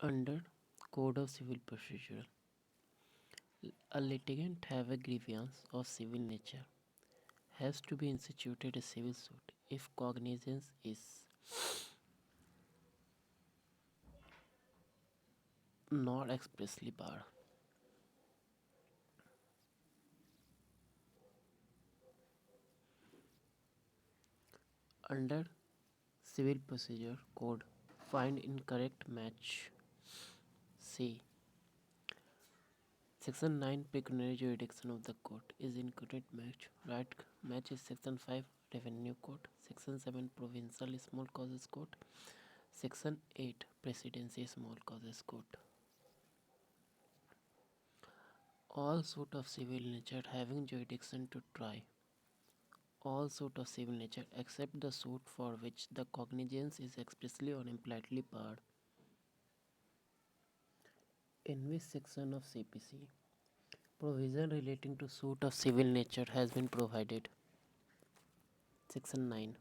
Under Code of Civil Procedure, a litigant have a grievance of civil nature has to be instituted a civil suit if cognizance is not expressly barred. Under Civil Procedure Code, find incorrect match. C. Section 9 Pecuniary jurisdiction of the court is incorrect match. Right match is Section 5 Revenue Code, Section 7 Provincial Small Causes Court, Section 8 Presidency Small Causes Court. All suit of civil nature having jurisdiction to try all suit of civil nature except the suit for which the cognizance is expressly or impliedly barred. In which section of CPC provision relating to suit of civil nature has been provided? Section 9.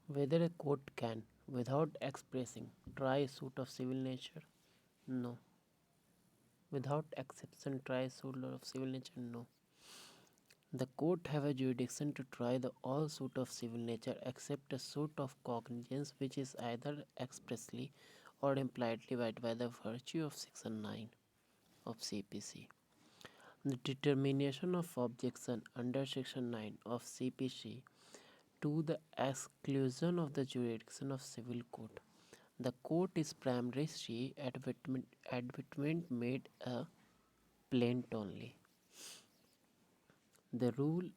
Whether a court can, without expressing, try a suit of civil nature? No. Without exception, try a suit of civil nature? No. The court have a jurisdiction to try the all suit of civil nature except a suit of cognizance which is either expressly or impliedly barred by the virtue of Section 9 of CPC. The determination of objection under Section 9 of CPC to the exclusion of the jurisdiction of civil court. The court is primarily advertisement made a plaint only. The rule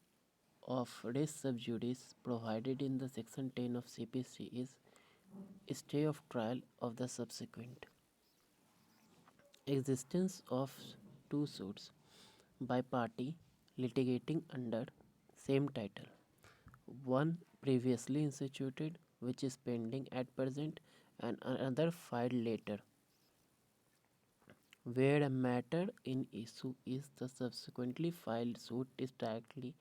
of res sub judice provided in the Section 10 of CPC is stay of trial of the subsequent existence of two suits by party litigating under same title, one previously instituted which is pending at present and another filed later, where a matter in issue is the subsequently filed suit is directly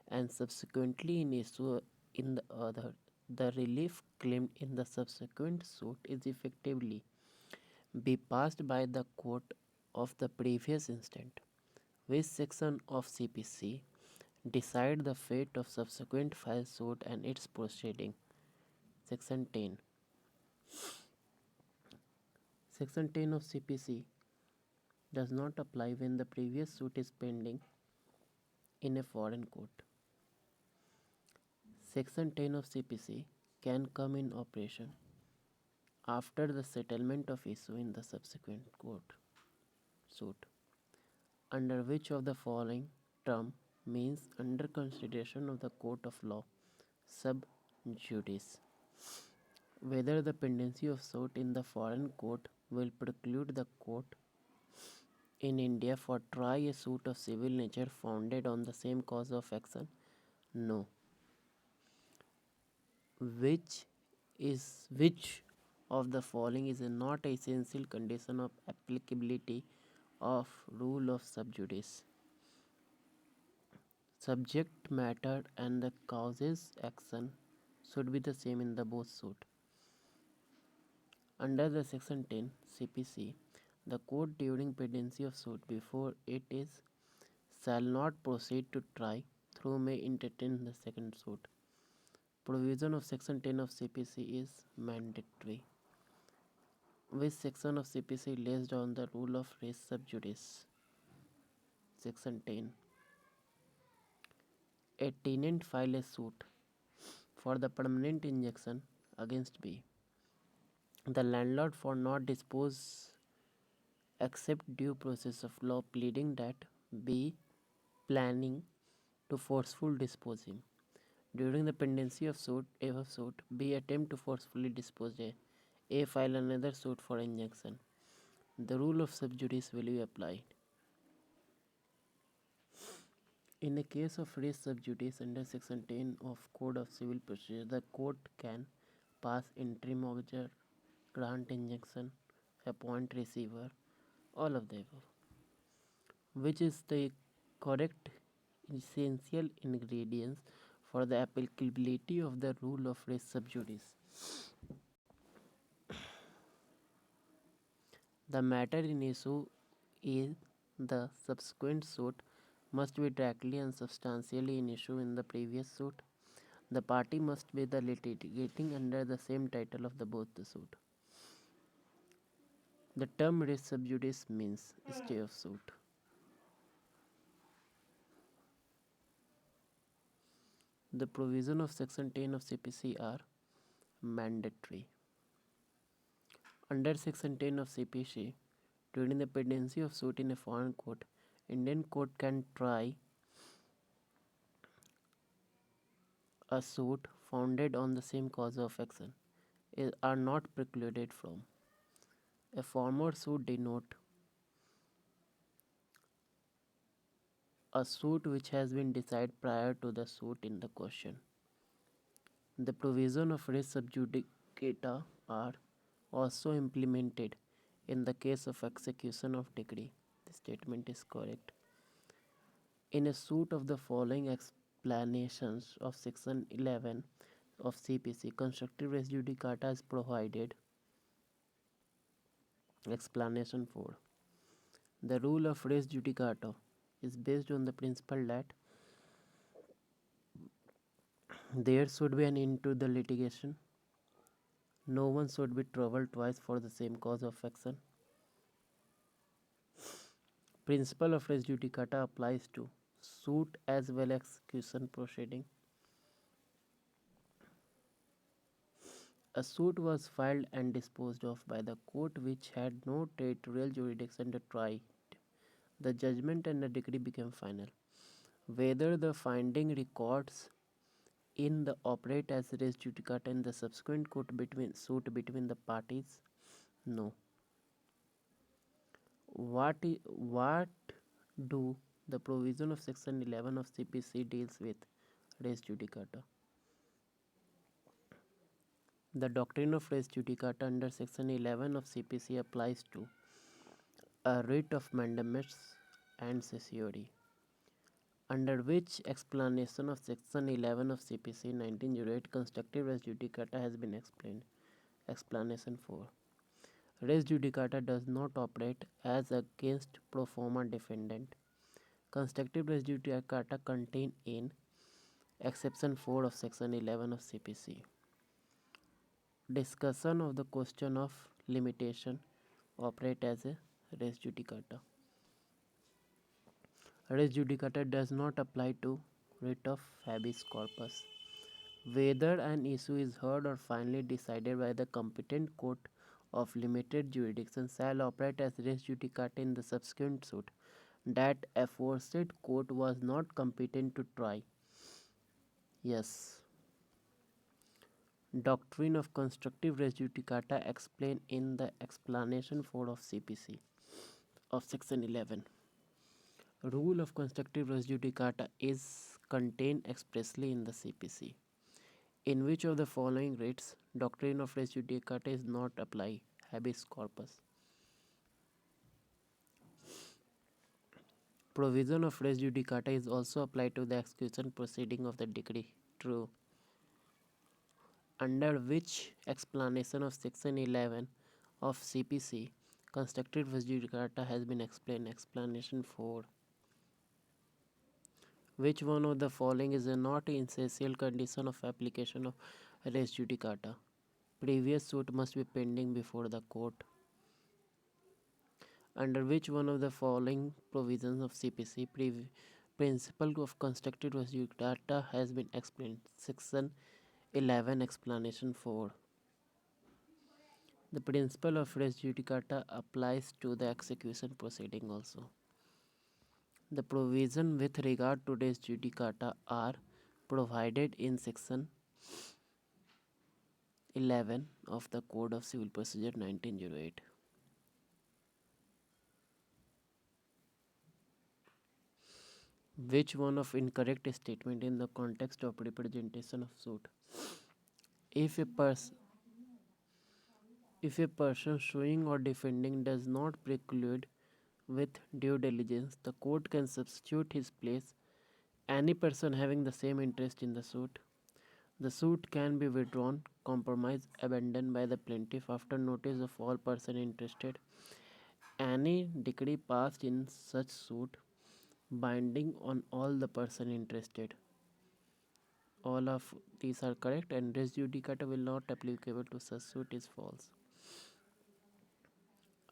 and subsequently in issue in the other. The relief claimed in the subsequent suit is effectively be passed by the court of the previous instant. Which section of CPC decide the fate of subsequent filed suit and its proceeding? Section 10. Section 10 of CPC does not apply when the previous suit is pending in a foreign court. Section 10 of CPC can come in operation after the settlement of issue in the subsequent court suit. Under which of the following term means under consideration of the court of law sub judice? Whether the pendency of suit in the foreign court will preclude the court in India for try a suit of civil nature founded on the same cause of action? No. Which of the following is not an essential condition of applicability of rule of sub judice? Subject matter and the causes action should be the same in the both suit. Under the Section 10 CPC, the court during pendency of suit before it is shall not proceed to try through may entertain the second suit. Provision of Section 10 of CPC is mandatory. Which section of CPC lays down the rule of res sub judice? Section 10. A tenant file a suit for the permanent injunction against B. The landlord for not dispose accept due process of law pleading that B planning to forceful dispose him. During the pendency of suit, B attempt to forcefully dispose A file another suit for injunction. The rule of sub judice will be applied. In a case of res sub judice under Section 10 of Code of Civil Procedure, the court can pass interim order, grant injunction, appoint receiver, all of the above. Which is the correct essential ingredients for the applicability of the rule of res sub judice. The matter in issue is the subsequent suit must be directly and substantially in issue in the previous suit. The party must be the litigating under the same title of the both the suit. The term res sub judice means stay of suit. The provision of section 10 of CPC are mandatory. Under section 10 of CPC, during the pendency of suit in a foreign court, Indian court can try a suit founded on the same cause of action are not precluded from. A former suit denote a suit which has been decided prior to the suit in the question. The provision of res sub judicata are also implemented in the case of execution of decree. The statement is correct. In a suit of the following explanations of section 11 of CPC, constructive res judicata is provided. Explanation 4. The rule of res judicata is based on the principle that there should be an end to the litigation. No one should be troubled twice for the same cause of action. Principle of res judicata applies to suit as well as execution proceeding. A suit was filed and disposed of by the court which had no territorial jurisdiction to try it. The judgment and the decree became final. Whether the finding records in the operate as res judicata in the subsequent court suit between the parties? No. What do the provision of section 11 of CPC deals with res judicata? The doctrine of res judicata under section 11 of CPC applies to a writ of mandamus and certiorari, under which explanation of section 11 of CPC 1908 constructive res judicata has been explained. Explanation 4. Res judicata does not operate as against pro forma defendant. Constructive res judicata contained in exception 4 of section 11 of CPC. Discussion of the question of limitation operate as a res judicata. Res judicata does not apply to writ of habeas corpus. Whether an issue is heard or finally decided by the competent court of limited jurisdiction shall operate as res judicata in the subsequent suit that aforesaid court was not competent to try. Yes. Doctrine of constructive res judicata explained in the explanation 4 of CPC of section 11. Rule of constructive res judicata is contained expressly in the CPC. In which of the following writs doctrine of res judicata is not apply? Habeas corpus. Provision of res judicata is also applied to the execution proceeding of the decree. True. Under which explanation of section 11 of CPC constructive res judicata has been explained? Explanation 4. Which one of the following is not an essential condition of application of res judicata? Previous suit must be pending before the court. Under which one of the following provisions of CPC principle of constructive res judicata has been explained? Section 11 explanation 4. The principle of res judicata applies to the execution proceeding also. The provision with regard to res judicata are provided in section 11 of the Code of Civil Procedure 1908. Which one of incorrect statement in the context of representation of suit? If a person suing or defending does not preclude with due diligence, the court can substitute his place Any person having the same interest in the suit. The suit can be withdrawn, compromised, abandoned by the plaintiff after notice of all person interested. Any decree passed in such suit binding on all the person interested. All of these are correct and res judicata will not applicable to such suit is false.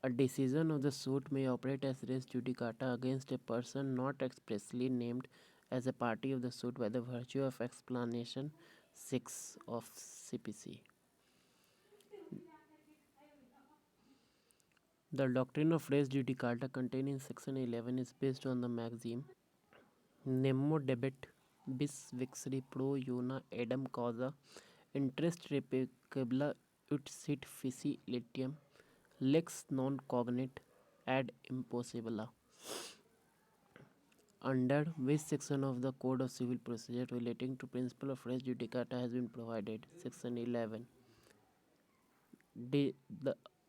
A decision of the suit may operate as res judicata against a person not expressly named as a party of the suit by the virtue of explanation 6 of CPC. The doctrine of res judicata contained in section 11 is based on the maxim Nemo debet bis vixri pro una edam causa interest replicabla ut sit fisi litium lex non cognit ad impossibila. Under which section of the Code of Civil Procedure relating to principle of res judicata has been provided? Section 11.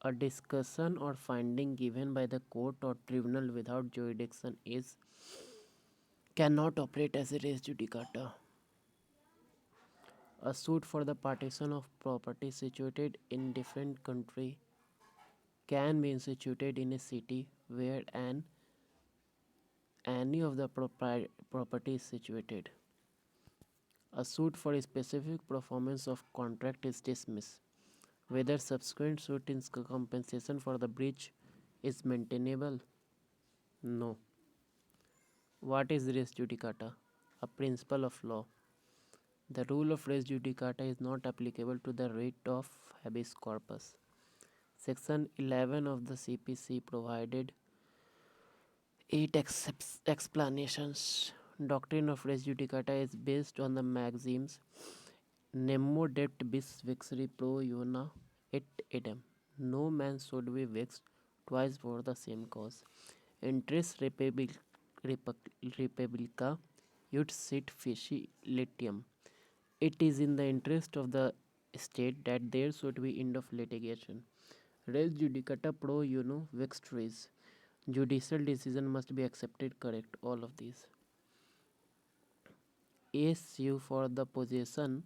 A discussion or finding given by the court or tribunal without jurisdiction is cannot operate as a res judicata. A suit for the partition of property situated in different country can be instituted in a city where any of the property is situated. A suit for a specific performance of contract is dismissed. Whether subsequent suit in compensation for the breach is maintainable? No. What is res judicata? A principle of law. The rule of res judicata is not applicable to the writ of habeas corpus. Section 11 of the CPC provided 8 explanations. Doctrine of res judicata is based on the maxims Nemo debt bis vixri pro una et idem. No man should be vexed twice for the same cause. Interest republica ut sit fici litium. It is in the interest of the state that there should be end of litigation. Res judicata pro uno vextris. Judicial decision must be accepted correct. All of these. ASU for the possession